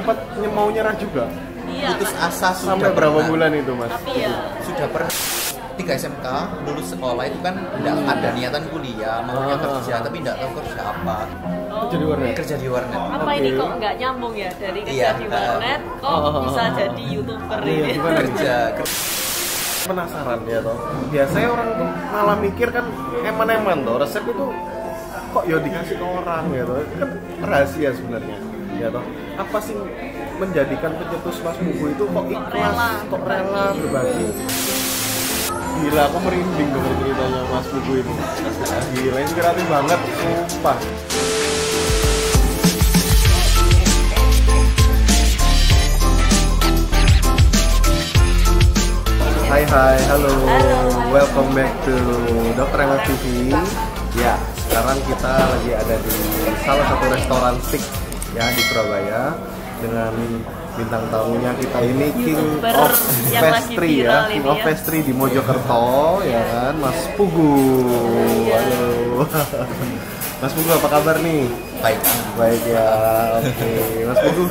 sempat mau nyerah juga. Iya, putus asa Sampai berapa bulan itu, Mas? tapi ya sudah pernah 3 SMK lulus sekolah itu kan nggak ada niatan kuliah, maunya kerja tapi nggak tahu kerja apa. Jadi warnet. Kerja di warnet. apa ini kok nggak nyambung ya dari kerja Iya, di warnet kok bisa jadi YouTuber Iya, ini? gimana nih? Kerja Penasaran ya toh. Biasanya orang tuh malah mikir kan eman-eman toh, resep itu kok ya dikasih ke orang ya toh. Itu kan rahasia sebenarnya. Ya toh. Apa sih menjadikan pencetus Mas Pugu itu kok ikhlas, kok rela berbagi? Gila, aku merinding denger ceritanya Mas Pugu ini. Gila, inspiratif banget, sumpah. Hai, halo. Welcome back to Dr. MF TV. Ya, sekarang kita lagi ada di salah satu restoran steak ya di Surabaya dengan bintang tamunya kita ini King of Pastry ya, King of Pastry di Mojokerto ya kan, Mas Pugu. Halo. Mas Pugu, apa kabar nih? baik. Baik ya, oke. Mas Pugu,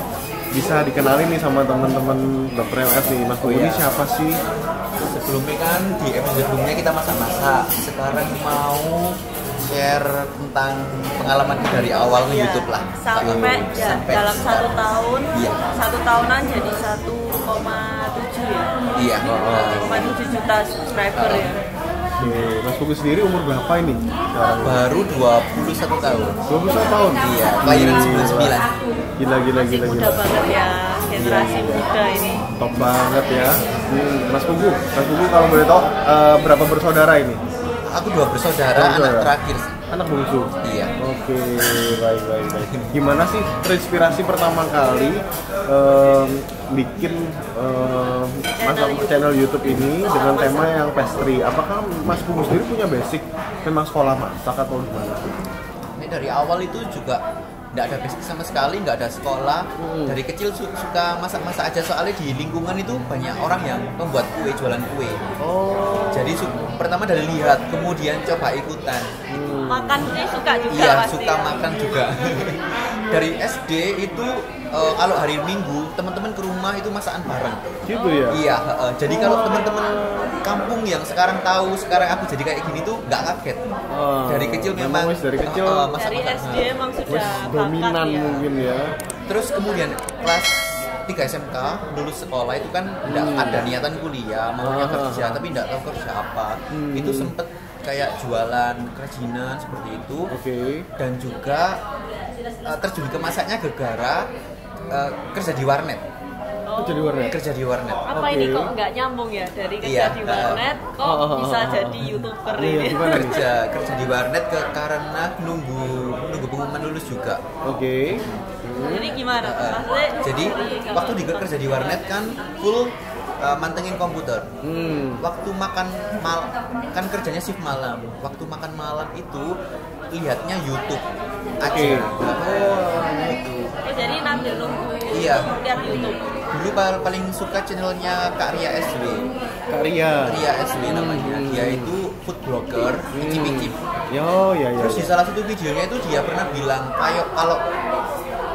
bisa dikenalin nih sama teman-teman Dr. MF nih. Mas Pugu ini siapa sih? Sebelumnya kan di episode sebelumnya kita masak-masak. Sekarang mau share tentang pengalaman dari awal di YouTube lah. Sampai dalam sekarang. 1 tahun, Iya. 1 tahunan jadi 1,7 ya. Iya. 1,7 juta subscriber ya. Oke, Mas Pugu sendiri umur berapa ini sekarang? Baru 21 tahun. 21 tahun? Iya, kelahiran 99. Gila. Muda banget ya, generasi muda ini. Top banget ya. Mas Pugu kalau boleh tahu berapa bersaudara ini? Aku 2 bersaudara, anak terakhir. Anak bungsu. Iya. Oke, baik. Gimana sih terinspirasi pertama kali bikin channel YouTube ini dengan tema yang pastry? Apakah Mas Pugu sendiri punya basic memang sekolah masak atau gimana? Ini dari awal itu juga nggak ada basic sama sekali, nggak ada sekolah. Dari kecil suka masak-masak aja, soalnya di lingkungan itu banyak orang yang membuat kue, jualan kue. Oh. Jadi pertama dari lihat, kemudian coba ikutan. Makan ini suka juga Iya, pasti. suka makan juga. Dari SD itu kalau hari Minggu teman-teman ke rumah itu masakan bareng. Gitu ya? Iya, jadi kalau teman-teman kampung yang sekarang tahu sekarang aku jadi kayak gini tuh nggak kaget. Dari kecil memang wis dari kecil Dari SD emang sudah dominan bakat ya. mungkin ya. Terus kemudian kelas 3 SMK lulus sekolah itu kan nggak ada niatan kuliah, maunya kerja tapi nggak tahu kerja apa. Itu sempet kayak jualan kerajinan seperti itu. Oke. Dan juga terjun ke masaknya gara-gara kerja di warnet. Jadi warnet. Kerja di warnet. Apa ini kok nggak nyambung ya dari kerja Iya, di warnet kok bisa jadi YouTuber Iya, ini? gimana nih? kerja di warnet karena nunggu pengumuman lulus juga. Oke. Jadi gimana? Maksudnya Jadi waktu kerja di warnet kan full mantengin komputer. Waktu makan kan kerjanya shift malam. Waktu makan malam itu lihatnya YouTube aja. Gitu. Oh, jadi nanti nunggu Iya. lihat YouTube. Dulu paling suka channelnya Kak Ria SW. Ria SW namanya. Dia itu food blogger, icip-icip. Ya. Terus di salah satu videonya itu dia pernah bilang, ayo kalau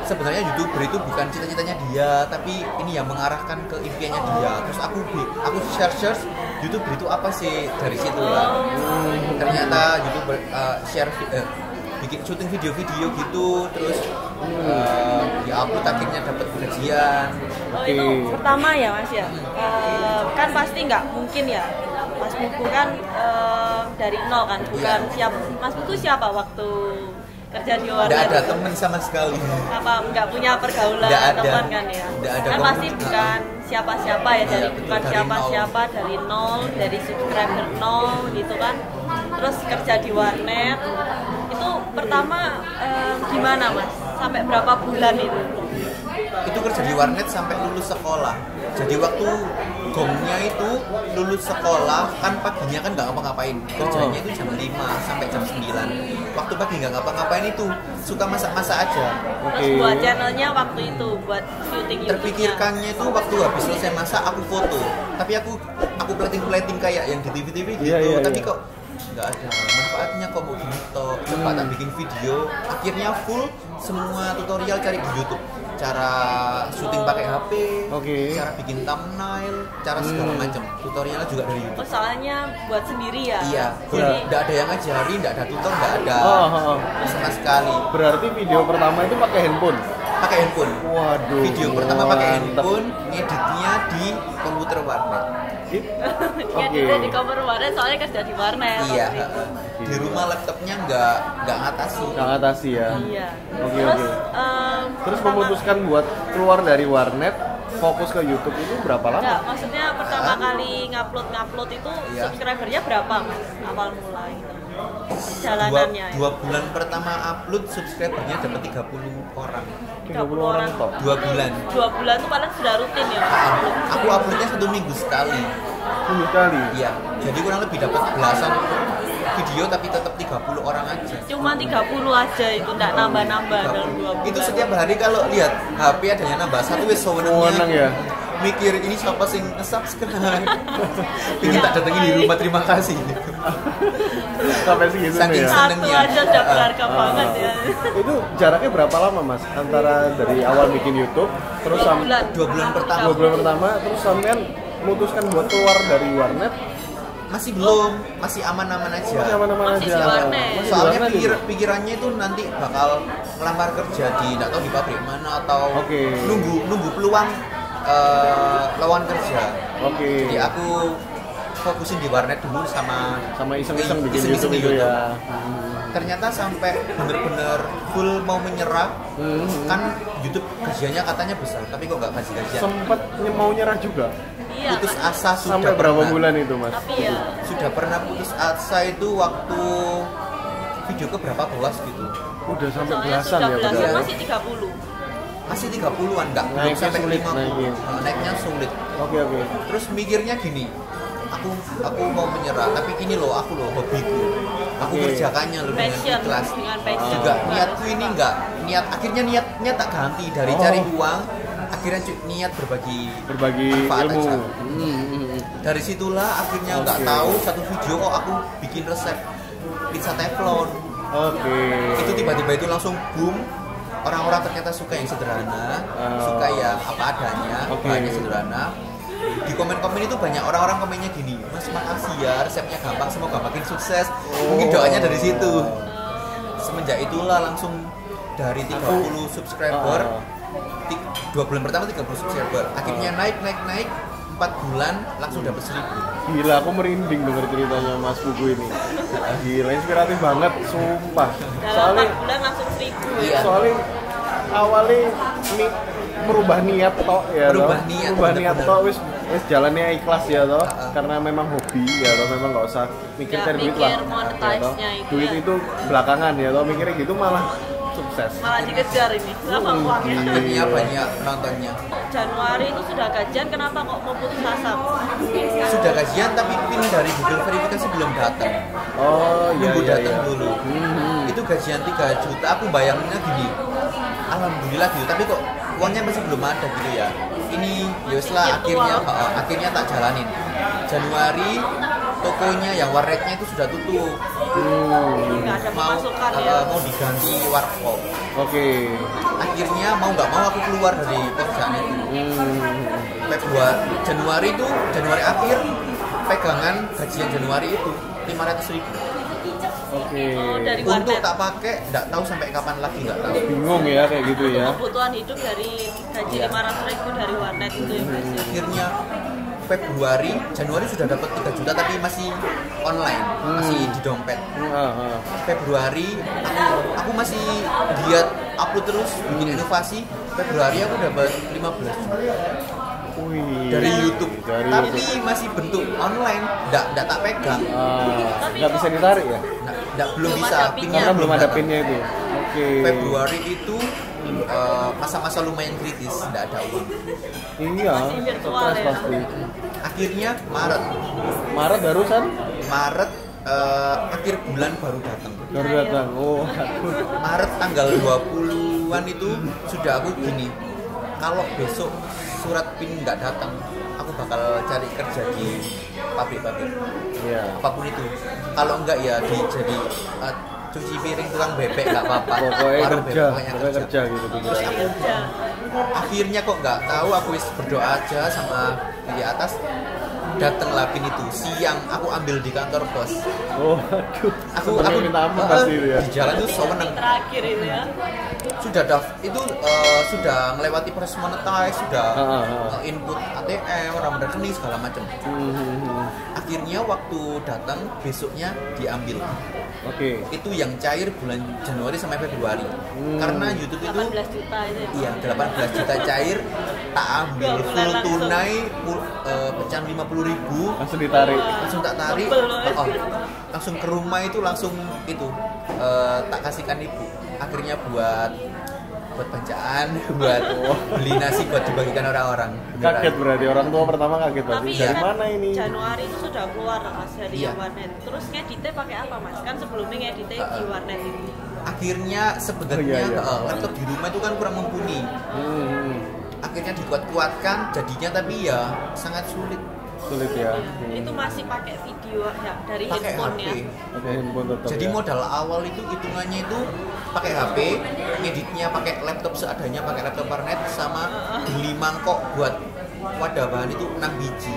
sebenarnya YouTuber itu bukan cita-citanya dia, tapi ini yang mengarahkan ke impiannya dia. Terus aku search YouTuber itu apa sih, dari situ lah. Ternyata YouTuber bikin syuting video-video gitu, terus ya aku akhirnya dapat gajian. Oh itu pertama ya Mas ya? Kan pasti nggak mungkin ya Mas Pugu kan dari nol kan, bukan siapa Mas Pugu siapa waktu kerja di warnet? Nggak ada teman sama sekali. Apa nggak punya pergaulan teman kan ya? Nggak ada Kan pasti bukan siapa-siapa ya, dari betul, bukan dari siapa-siapa, dari nol, dari subscriber nol gitu kan. Terus kerja di warnet itu pertama gimana Mas? Sampai berapa bulan itu? Itu kerja di warnet sampai lulus sekolah. Jadi waktu gongnya itu lulus sekolah kan paginya kan nggak ngapa-ngapain, kerjanya itu jam 5 sampai jam 9. Waktu pagi nggak ngapa-ngapain itu suka masak-masak aja. Terus buat channelnya waktu itu buat syuting YouTube-nya. Terpikirkannya itu waktu habis selesai masak aku foto, tapi aku plating kayak yang di TV-TV gitu. Tapi kok nggak ada manfaatnya, kok mau gini toh. Coba tak bikin video, akhirnya full semua tutorial cari di YouTube. cara syuting pakai HP, Oke. cara bikin thumbnail, cara segala macam. Tutorialnya juga dari YouTube. Oh, soalnya buat sendiri ya? Iya, Jadi, nggak ada yang ngajari, nggak ada tutor, nggak ada sama sekali. Berarti video pertama itu pakai handphone. Pakai handphone. Waduh. Video pertama pakai mantap. handphone, ngeditnya di komputer warnet. ya dia di cover warnet soalnya kerja di warnet. Iya. waktu itu. Di rumah laptopnya nggak ngatasi. Nggak ngatasi ya. Iya. Oke, Terus, oke. Terus pertama- memutuskan buat keluar dari warnet, fokus ke YouTube itu berapa lama? Enggak, maksudnya pertama kali ngupload itu Iya. subscribernya berapa mas? Awal mulai itu. Dua, Jalanannya. 2 bulan pertama upload subscribernya dapat 30 orang. 30 orang toh. 2 bulan. 2 bulan tuh paling sudah rutin ya. Aku uploadnya 1 minggu sekali. 10 kali. Iya. Jadi kurang lebih dapat belasan video tapi tetap 30 orang aja. Cuma 30 aja itu, enggak nambah-nambah dalam 2 bulan. Itu setiap hari kalau lihat HP adanya nambah satu wis Wewenang sewenangnya. ya. Mikir ini siapa sing subscribe. Ingin tak datangin di rumah, terima kasih. Sampai segitu Saking ya. Satu senengnya. aja udah berharga banget ya. Itu jaraknya berapa lama mas? Antara dari awal bikin YouTube, terus 2 sampai bulan. 2 bulan pertama. 2 bulan pertama, terus sampean memutuskan buat keluar dari warnet, Masih belum, masih aman-aman aja. masih aman-aman Masih aja. di warnet. Masih di Soalnya warnet itu? pikirannya itu nanti bakal ngelamar kerja di nggak tahu di pabrik mana atau Oke. nunggu peluang lawan kerja. Oke. Jadi aku fokusin di warnet dulu sama iseng-iseng bikin iseng-iseng YouTube di itu YouTube. ya. Ternyata sampai bener-bener full mau menyerah. Hmm. Kan YouTube gajiannya katanya besar, tapi kok nggak kasih gajian. Sempet mau nyerah juga. Iya. Putus asa sudah Sampai berapa pernah. bulan itu mas? Tapi ya Sudah pernah putus asa itu waktu video ke berapa belas gitu. Udah sampai soalnya belasan sudah ya belasan padahal. masih 30. Masih 30-an, nggak belum Naiknya sampai sulit, 50. naikin. Naiknya sulit. Oke oke. Terus mikirnya gini, aku mau menyerah, tapi ini loh aku loh hobiku. Aku Oke. kerjakannya loh dengan Passion, ikhlas. dengan passion. Juga niatku ini enggak niat akhirnya niatnya tak ganti dari cari uang, akhirnya niat berbagi Berbagi manfaat ilmu. aja. Hmm. Dari situlah akhirnya nggak Oke. tahu satu video kok aku bikin resep pizza teflon. Oke. Itu tiba-tiba itu langsung boom. Orang-orang ternyata suka yang sederhana, suka yang apa adanya, Oke. bahannya sederhana. Di komen-komen itu banyak orang-orang komennya gini, Mas makasih ya resepnya gampang, semoga makin sukses. Mungkin doanya dari situ. Semenjak itulah langsung dari 30 subscriber, 2 bulan pertama 30 subscriber, akhirnya naik 4 bulan langsung dapat 1000. Gila, aku merinding denger ceritanya Mas Pugu ini. Gila, inspiratif banget, sumpah. Dalam Soalnya 4 bulan langsung 1000 Iya. ya. soalnya awalnya merubah niat toh ya Merubah toh. niat, Merubah niat bener-bener. toh wis jalannya ikhlas ya toh karena memang hobi ya toh memang nggak usah mikir Nggak cari duit mikir lah ya toh. monetize-nya itu Duit ya. itu belakangan ya toh mikirnya gitu malah sukses. Malah dikejar ini sama uangnya. Akhirnya banyak penontonnya. Januari itu sudah gajian, kenapa kok mau putus asa? Sudah gajian tapi pin dari Google verifikasi belum datang. Oh iya Nunggu iya. datang iya. dulu. Itu gajian 3 juta, aku bayanginnya gini. Alhamdulillah gitu, tapi kok uangnya masih belum ada gitu ya. Ini ya wis lah akhirnya tak jalanin. Januari tokonya yang warnetnya itu sudah tutup. Nggak ada pemasukan ya. Mau diganti warkop. Oke. Akhirnya mau nggak mau aku keluar dari perusahaan itu. Januari akhir pegangan gajian Januari itu 500.000. Oke. Oh, dari Untuk warnet. tak pakai nggak tahu sampai kapan lagi nggak tahu. Bingung ya kayak gitu ya. Kebutuhan hidup dari gaji Iya. 500.000 dari warnet itu ya Mas. Akhirnya Januari sudah dapat 3 juta tapi masih online, masih di dompet. Februari aku masih giat upload terus bikin inovasi. Februari aku dapat 15 juta Wih. dari YouTube. Dari Tapi YouTube. masih bentuk online, nggak tak pegang. Nggak bisa ditarik ya? Belum Belum bisa, ada pinnya Karena belum ada datang. pinnya itu. Oke. Februari itu masa-masa lumayan kritis, nggak ada uang. Iya. Masih virtual Stres ya? pasti. Akhirnya Maret barusan Maret akhir bulan baru datang. baru datang. Oh, aduh. Maret tanggal 20-an itu sudah aku gini. Kalau besok surat PIN nggak datang, aku bakal cari kerja di pabrik-pabrik. Iya. Apapun itu. Kalau enggak ya jadi cuci piring tukang bebek nggak apa-apa. Pokoknya Warung kerja, bebek, pokoknya kerja gitu. Terus aku Akhirnya kok nggak tahu, aku wis berdoa aja sama di atas, datanglah pin itu siang, aku ambil di kantor bos. Oh, aduh. Aku minta ampun pasti itu ya. di jalan tuh so meneng. Terakhir itu ya. Sudah sudah melewati proses monetize, sudah input ATM, nomor rekening segala macam. Akhirnya waktu datang besoknya diambil. Oke. Itu yang cair bulan Januari sampai Februari. Karena YouTube itu 18 juta itu. iya 18 juta cair, tak ambil full langsung. tunai pecahan 50.000, Langsung ditarik. langsung tak tarik, Tebel loh. langsung ke rumah itu langsung itu tak kasihkan ibu. Akhirnya buat bacaan, buat beli nasi buat dibagikan orang-orang. Kaget berarti orang tua pertama kaget Tapi berarti. Dari kan mana ini? Januari itu sudah keluar mas dari Iya. yang warnet. Terus ngeditnya pakai apa mas? Kan sebelumnya ngeditnya di warnet itu. Akhirnya sebenarnya Oh, iya. laptop di rumah itu kan kurang mumpuni. Akhirnya dikuat-kuatkan jadinya, tapi ya sangat sulit. Sulit ya. Itu masih pakai video ya, dari Pakai handphone HP. ya. Oke, handphone tetap. Jadi ya. modal awal itu hitungannya itu pakai HP, ngeditnya pakai laptop seadanya, pakai laptop warnet, sama beli mangkok buat wadah bahan itu 6 biji.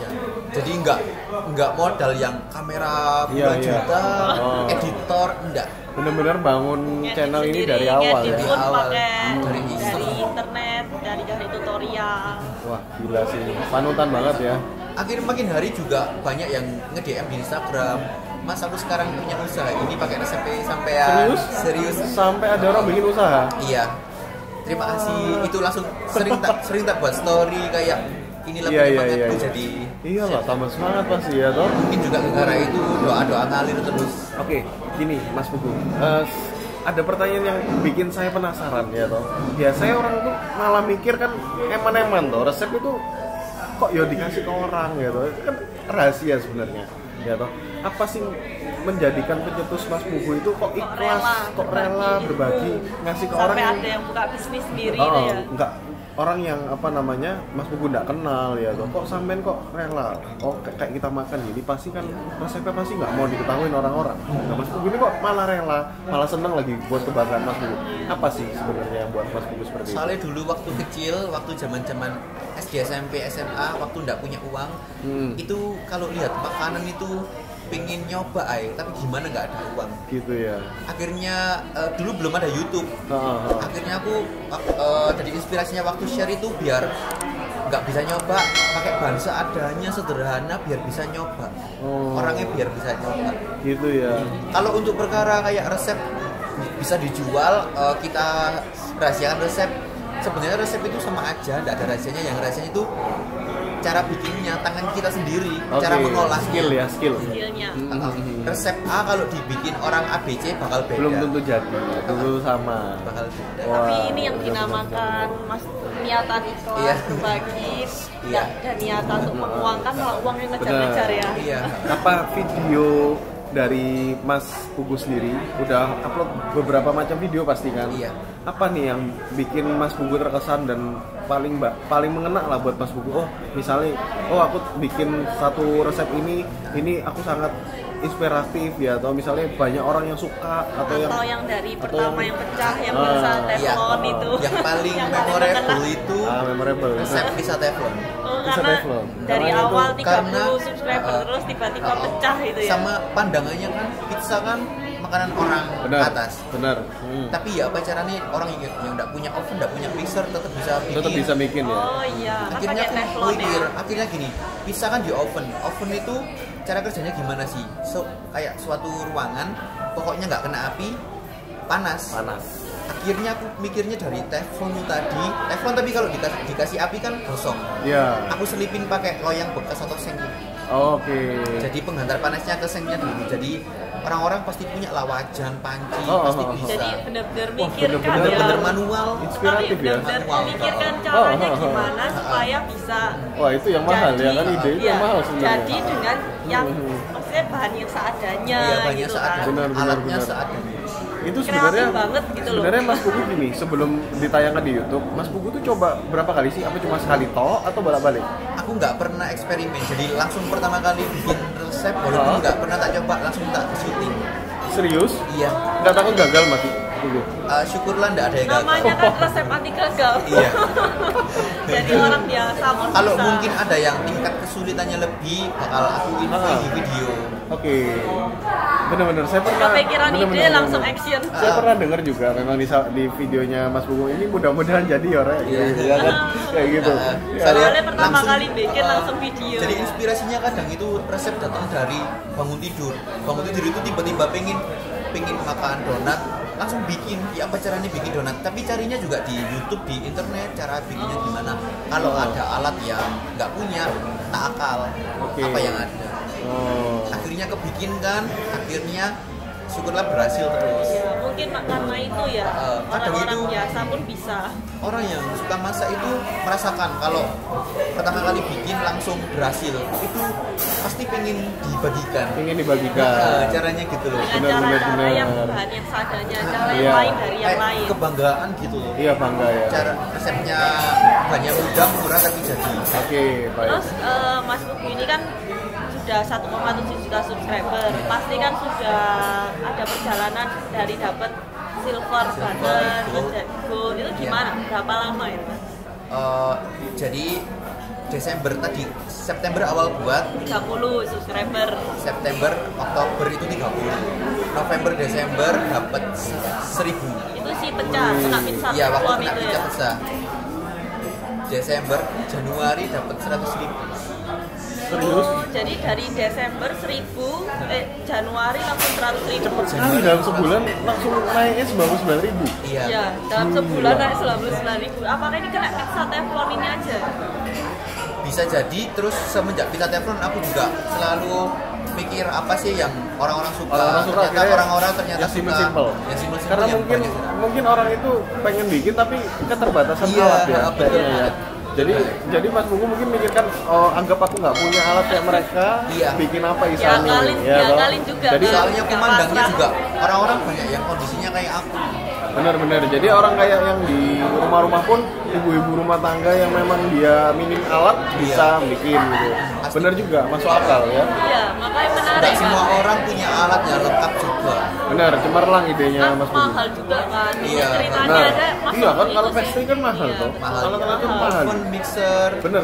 Ya. Jadi nggak modal yang kamera puluhan Iya. juta, Oh. editor enggak. Bener-bener bangun Ngedit channel ini sendiri, dari awal ngedit ya. pun Dari awal. pakai Dari dari internet, dari tutorial. Wah, gila sih. Panutan banget ya. Akhirnya makin hari juga banyak yang nge-DM di Instagram. Mas, aku sekarang punya usaha ini pakai resep sampean. Serius? Sampai ada orang bikin usaha. Iya. Terima kasih. Itu langsung sering tak buat story kayak inilah Iya, iya, penyemangatku iya. jadi. Iya lah, tambah semangat pasti ya toh. Mungkin juga gara itu doa-doa ngalir terus. Oke, gini Mas Pugu. Ada pertanyaan yang bikin saya penasaran ya toh. Biasanya orang tuh malah mikir kan eman-eman toh, resep itu kok ya dikasih ke orang ya toh. Kan rahasia sebenarnya ya toh. Apa sih menjadikan pencetus Mas Pugu itu kok ikhlas, kok rela berbagi, ngasih ke orang Sampai yang ada yang buka bisnis sendiri oh, itu ya. enggak, orang yang apa namanya Mas Pugu nggak kenal ya toh, kok sampean kok rela, oh kayak kita makan jadi pasti kan resepnya pasti nggak mau diketahui orang-orang. Nah Mas Pugu ini kok malah rela, malah seneng lagi buat kebanggaan Mas Pugu. Apa sih sebenarnya yang buat Mas Pugu seperti itu? Soalnya dulu waktu kecil, waktu zaman-zaman SD, SMP, SMA, waktu nggak punya uang, itu kalau lihat makanan itu pengen nyoba tapi gimana nggak ada uang. Gitu ya. Akhirnya dulu belum ada YouTube. Akhirnya aku jadi inspirasinya waktu share itu biar nggak bisa nyoba pakai bahan seadanya, sederhana, biar bisa nyoba. Orangnya biar bisa nyoba. Gitu ya. Kalau untuk perkara kayak resep bisa dijual, kita rahasiakan resep. Sebenarnya resep itu sama aja, nggak ada rahasianya. Yang rahasianya itu cara bikinnya, tangan kita sendiri, cara mengolah skill ya, skill. Skillnya. Resep A kalau dibikin orang ABC bakal beda. Belum tentu jadi, tentu sama. Bakal beda. Wah, Tapi ini yang dinamakan mas niatan ikhlas Iya. berbagi Iya. dan niatan untuk menguangkan malah uang yang ngejar-ngejar ya. Iya. Apa video dari Mas Pugu sendiri udah upload beberapa macam video pasti kan? Iya. Apa nih yang bikin Mas Pugu terkesan dan paling mengena lah buat Mas Pugu? Oh, misalnya, aku bikin satu resep ini aku sangat inspiratif ya, atau misalnya banyak orang yang suka atau yang dari atau pertama yang pecah yang bisa Iya. teflon itu. Yang paling Yang memorable terkenal. itu memorable. resep pisah teflon. Bisa Karena teflon. dari Karena awal itu- 30 karena, subscriber terus tiba-tiba pecah itu ya. Sama pandangannya kan pizza kan makanan orang benar, atas. benar. Tapi ya apa caranya orang yang nggak punya oven, nggak punya mixer tetap bisa bikin. Tetap bisa bikin ya. Oh iya, kan Akhirnya pakai aku teflon ya. mikir, akhirnya gini, pizza kan di oven itu cara kerjanya gimana sih? Kayak suatu ruangan, pokoknya nggak kena api, panas. Akhirnya aku mikirnya dari teflon tadi, teflon tapi kalau dikasih api kan gosong. Iya. Aku selipin pakai loyang bekas atau seng. Oke. Jadi penghantar panasnya ke sengnya dulu. Jadi orang-orang pasti punya lah wajan, panci, Oh, pasti oh, oh. bisa. Jadi benar-benar Wah, mikirkan Bener-bener ya. manual. Tapi Inspiratif ya. benar-benar Manual. memikirkan caranya Oh, oh, oh. gimana supaya bisa Wah, itu yang mahal ya kan, ide itu iya, yang mahal sebenarnya. jadi dengan yang maksudnya bahan yang seadanya Iya, banyak gitu saat kan. Benar, alatnya benar. seadanya. Itu Kreatif sebenarnya banget gitu loh. sebenarnya Mas Pugu gini, sebelum ditayangkan di YouTube, Mas Pugu tuh coba berapa kali sih? Apa cuma sekali toh atau bolak-balik? Aku nggak pernah eksperimen, jadi langsung pertama kali bikin resep walaupun nggak pernah tak coba, langsung tak syuting. Serius? Iya. Nggak takut gagal mati? Pugu? Syukurlah nggak ada yang gagal. Namanya kan resep anti gagal. Iya. Jadi orang biasa pun Kalau bisa. mungkin ada yang tingkat kesulitannya lebih, bakal aku info di video. Oke. Bener-bener saya pernah Kepikiran ide bener-bener, langsung bener. action. Saya pernah dengar juga memang di videonya Mas Pugu ini mudah-mudahan jadi ya Rek. Iya. Ya kan? Kayak gitu. Ya. Soalnya pertama langsung, kali bikin langsung video. Jadi inspirasinya kadang itu resep datang dari bangun tidur. Bangun tidur itu tiba-tiba pengen makan donat, langsung bikin. Ya apa caranya bikin donat? Tapi carinya juga di YouTube, di internet, cara bikinnya gimana. Kalau ada alat yang nggak punya, tak akal. Oke. Apa yang ada. Oh. Akhirnya kebikin kan, akhirnya syukurlah berhasil terus. Ya, mungkin karena itu ya Kadang orang-orang itu- biasa pun bisa. Orang yang suka masak itu merasakan kalau pertama kali bikin langsung berhasil, itu pasti pengen dibagikan. Ingin dibagikan. Caranya gitu loh. Dengan Benar, benar, cara-cara benar. yang bahan yang seadanya, cara yang Iya. lain dari yang Kayak lain. kebanggaan gitu loh. Iya bangga ya. Cara resepnya banyak mudah, murah tapi jadi. Oke, baik. Terus Mas Pugu ini kan sudah 1,7 juta subscriber. Pasti kan sudah ada perjalanan dari dapat silver, button, gold. gold. Itu gimana? Berapa lama itu? Jadi Desember tadi, September awal buat, 30 subscriber. September, Oktober itu 30, November, Desember dapat 1000. Itu sih pecah, kena pizza Iya, waktu form kena itu pizza ya. besar. Desember, Januari dapat 100.000. Serius? Oh, jadi dari Desember 1000, Januari langsung 100.000. Cepet sekali dalam sebulan langsung naiknya 99.000. Iya. Ya, dalam sebulan naik 99.000. Apakah ini kena pizza teflon ini aja? Bisa jadi. Terus semenjak pizza teflon aku juga selalu mikir apa sih yang orang-orang suka. Orang-orang suka, Ternyata kayak orang-orang ternyata yang suka simple-simple. yang simple-simple Karena yang mungkin banyak. mungkin orang itu pengen bikin tapi keterbatasan Iya, alat ya. betul. kayaknya ya. Jadi Mas Pugu mungkin mikirkan, oh anggap aku nggak punya alat kayak mereka, Iya. bikin apa Ya, isani, kalian- ya toh? kalian juga Jadi kan. Soalnya Nggak kumandangnya pasrah. juga orang-orang banyak yang kondisinya kayak aku. benar-benar. Jadi orang kayak yang di rumah-rumah pun ibu-ibu rumah tangga yang memang dia minim alat bisa bikin gitu. Pasti. Benar juga, masuk akal ya. Iya, makanya menarik. Tidak semua kan? orang punya alat yang lengkap juga. Benar, cemerlang idenya Kan Mas Pugu. mahal juga kan. Iya, Ceritanya Nah, ada masuk iya kan itu kalau sih. pastry kan mahal Iya, toh. betul. Mahal. Alat-alat kan mahal. Oven, mixer. Benar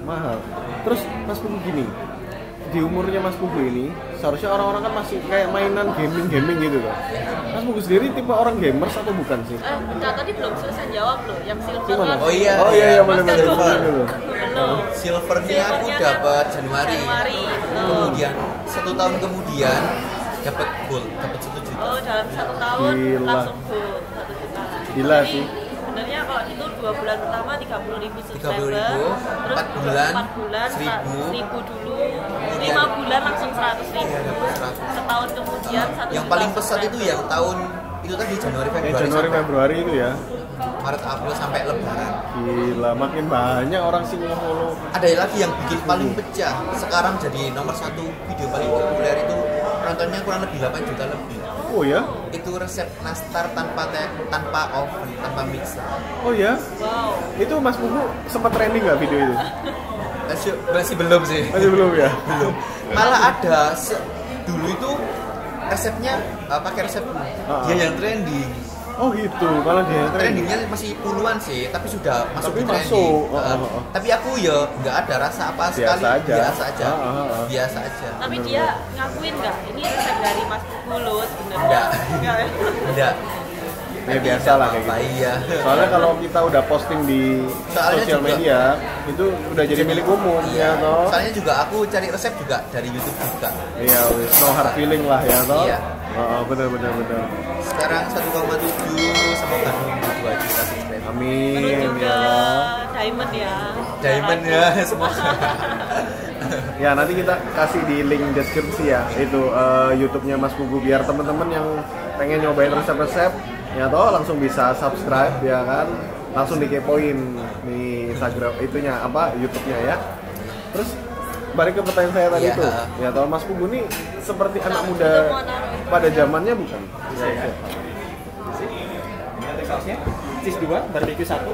mahal. Terus Mas Pugu gini, di umurnya Mas Pugu ini seharusnya orang-orang kan masih kayak mainan gaming gitu loh. Mas Pugu sendiri tipe orang gamers atau bukan sih? Enggak, tadi belum selesai jawab loh. Yang silver Gimana? kan. Oh iya. benar-benar Silver. dulu. Belum. Silvernya aku Silvernya dapat kan Januari. Januari, betul. Kemudian 1 tahun kemudian dapat gold, dapat 1 juta. Oh, dalam 1 tahun Gila. langsung gold 1 juta. Gila Jadi, sih. sebenarnya kalau itu 2 bulan pertama 30.000 subscriber, 30.000, terus 4 bulan, 4 bulan 1.000 dulu, 5 bulan langsung 100.000. Iya, dapat 100. Setahun kemudian 1 Yang juta paling pesat itu subscriber. yang tahun itu tadi Januari Yang Februari Januari sampai Februari itu ya. Maret April sampai Lebaran. Gila, makin banyak orang sih nge-follow. Ada lagi yang bikin paling pecah. Sekarang jadi nomor 1 video paling populer itu penontonnya kurang lebih 8 juta lebih. Oh ya? Itu resep nastar tanpa oven, tanpa mixer. Oh ya? Wow. Itu Mas Pugu sempat trending nggak video itu? Masih belum sih. Masih belum ya? Belum. Malah ada dulu itu resepnya pakai resep dia yang trending. Oh gitu, malah dia trending. Trendingnya masih puluhan sih, tapi sudah masuk Tapi di trending. masuk. Tapi aku ya nggak ada rasa apa sekali. Biasa aja. Biasa aja. Biasa aja. Tapi dia ngakuin nggak? Ini resep dari Mas Pugu loh sebenarnya. Enggak. Enggak ya? Enggak. Ya biasa lah kayak Apa, gitu. iya. Soalnya kalau kita udah posting di Soalnya sosial juga- media, itu udah jadi milik umum Iya. ya toh. Soalnya juga aku cari resep juga dari YouTube juga. Iya, wis no hard feeling lah ya toh. Iya. Benar. Sekarang 1,7 semoga nunggu 2 juta subscriber. Amin. Menuju ke Ya, toh. diamond ya. Diamond ya semoga. Ya nanti kita kasih di link deskripsi ya itu YouTube-nya Mas Pugu biar teman-teman yang pengen nyobain resep-resep ya toh langsung bisa subscribe ya kan, langsung dikepoin di Instagram itunya apa YouTube-nya ya. Terus balik ke pertanyaan saya tadi Iya. itu ya toh Mas Pugu ini seperti anak muda pada zamannya bukan? Ini ada sausnya, cheese 2, barbecue 1.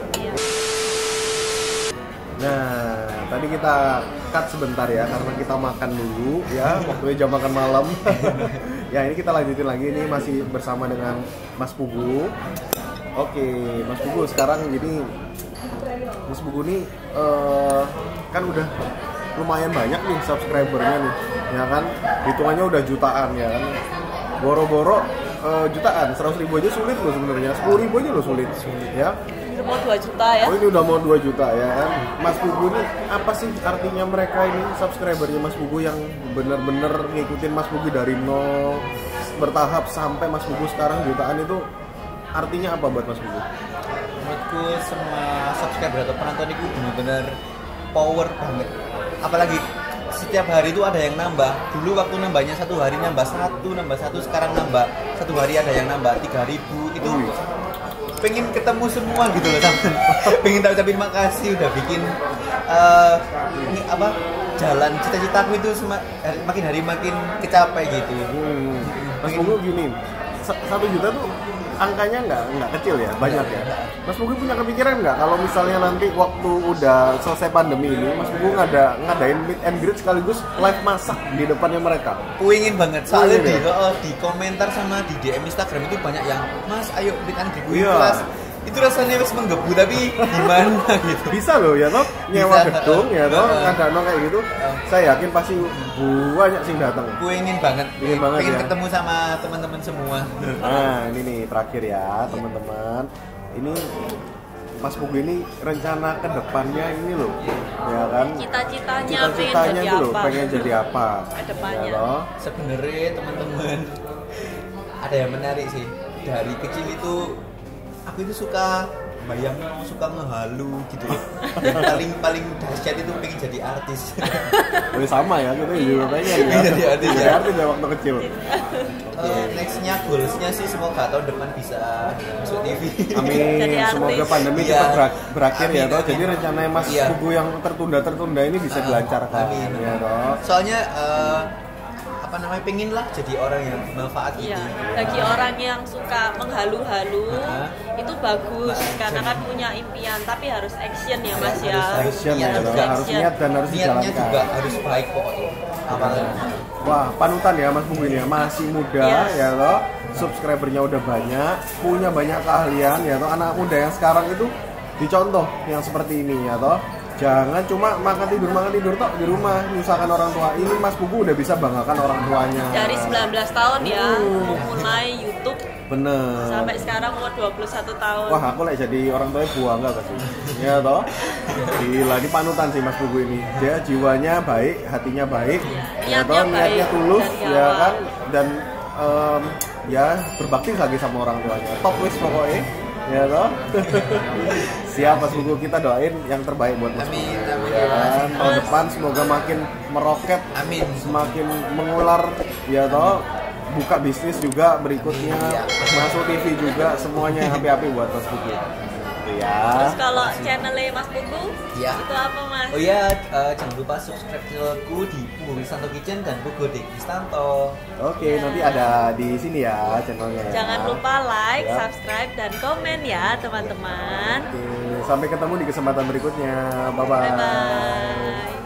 Nah, tadi kita cut sebentar ya karena kita makan dulu ya, waktunya jam makan malam. Ya ini kita lanjutin lagi, ini masih bersama dengan Mas Pugu. Oke, Mas Pugu sekarang jadi Mas Pugu nih kan udah lumayan banyak nih subscribernya nih, ya kan? Hitungannya udah jutaan ya kan? Boro-boro jutaan, 100.000 aja sulit loh sebenarnya, 10.000 aja loh sulit, ya. Udah mau 2 juta ya. Oh ini udah mau 2 juta ya kan? Mas Pugu nih apa sih artinya mereka ini subscribernya Mas Pugu yang bener-bener ngikutin Mas Pugu dari nol bertahap sampai Mas Pugu sekarang jutaan itu artinya apa buat Mas Pugu? Menurutku semua subscriber atau penonton itu benar-benar power banget. Apalagi setiap hari itu ada yang nambah. Dulu waktu nambahnya satu hari nambah satu, sekarang nambah satu hari ada yang nambah 3.000. Itu pengen ketemu semua gitu loh teman. Pengen ucapin makasih udah bikin ini apa jalan cita-citaku itu makin hari makin kecapai gitu. Mas Pugu gini, 1 juta tuh angkanya nggak kecil ya, banyak ya. Mas Pugu punya kepikiran nggak kalau misalnya nanti waktu udah selesai pandemi ini, Mas Pugu ngadain meet and greet sekaligus live masak di depannya mereka? Kuingin banget, soalnya di komentar sama di DM Instagram itu banyak yang Mas ayo meet and greet kelas. Itu rasanya wis menggebu tapi gimana gitu. Bisa loh ya toh, nyewa gedung ya toh, kadang kayak gitu. Saya yakin pasti banyak sih datang. Gue ingin banget, pengen ya ketemu sama teman-teman semua. Nah ini nih terakhir ya teman-teman. Ini Mas Pugu ini rencana kedepannya ini loh, ya kan? Cita-citanya itu loh, pengen jadi apa? Kedepannya. Ya loh. Sebenarnya teman-teman ada yang menarik sih. Dari kecil itu aku itu suka suka ngehalu gitu loh. Yang paling dahsyat itu pengen jadi artis. Sama ya, kita juga pengen ya. Jadi artis ya. Artis ya waktu kecil. Nextnya goalsnya sih semoga tahun depan bisa masuk TV. Amin. Semoga pandemi cepat berakhir ya toh. Jadi rencananya Mas Pugu yang tertunda ini bisa dilancarkan. Amin. Ya toh. Soalnya pengen lah jadi orang yang bermanfaat gitu. Bagi orang yang suka menghalu-halu itu bagus karena kan punya impian, tapi harus action ya Mas ya. Harus niat dan harus niatnya dijalankan. juga harus baik pokoknya. Wah, panutan ya Mas Pugu ini ya, masih muda ya toh. Subscribernya udah banyak, punya banyak keahlian ya toh. Anak muda yang sekarang itu dicontoh yang seperti ini ya toh. Jangan cuma makan tidur tok di rumah nyusahkan orang tua. Ini Mas Pugu udah bisa banggakan orang tuanya. Dari 19 tahun ya, mulai YouTube. Bener. Sampai sekarang umur 21 tahun. Wah, aku lah jadi orang tuanya bangga pasti. Ya toh. Gila, ini panutan sih Mas Pugu ini. Dia jiwanya baik, hatinya baik. Ya toh, niatnya tulus ya kan, dan ya berbakti lagi sama orang tuanya. Top wis pokoknya. Ya toh. Siap Mas Pugu, kita doain yang terbaik buat Mas Pugu. Amin. Ya kan, tahun depan semoga makin meroket, Amin. semakin mengular ya toh. Buka bisnis juga berikutnya, masuk TV juga, semuanya happy-happy buat Mas Pugu. Ya. Terus kalau channelnya Mas Pugu, itu apa Mas? Oh iya, jangan lupa subscribe channelku di Pugu Kristanto Kitchen dan Pugu de Kristanto. Oke, nanti ada di sini ya channelnya. Jangan lupa like, subscribe, dan komen ya teman-teman. Oke, sampai ketemu di kesempatan berikutnya. Bye-bye. Bye-bye.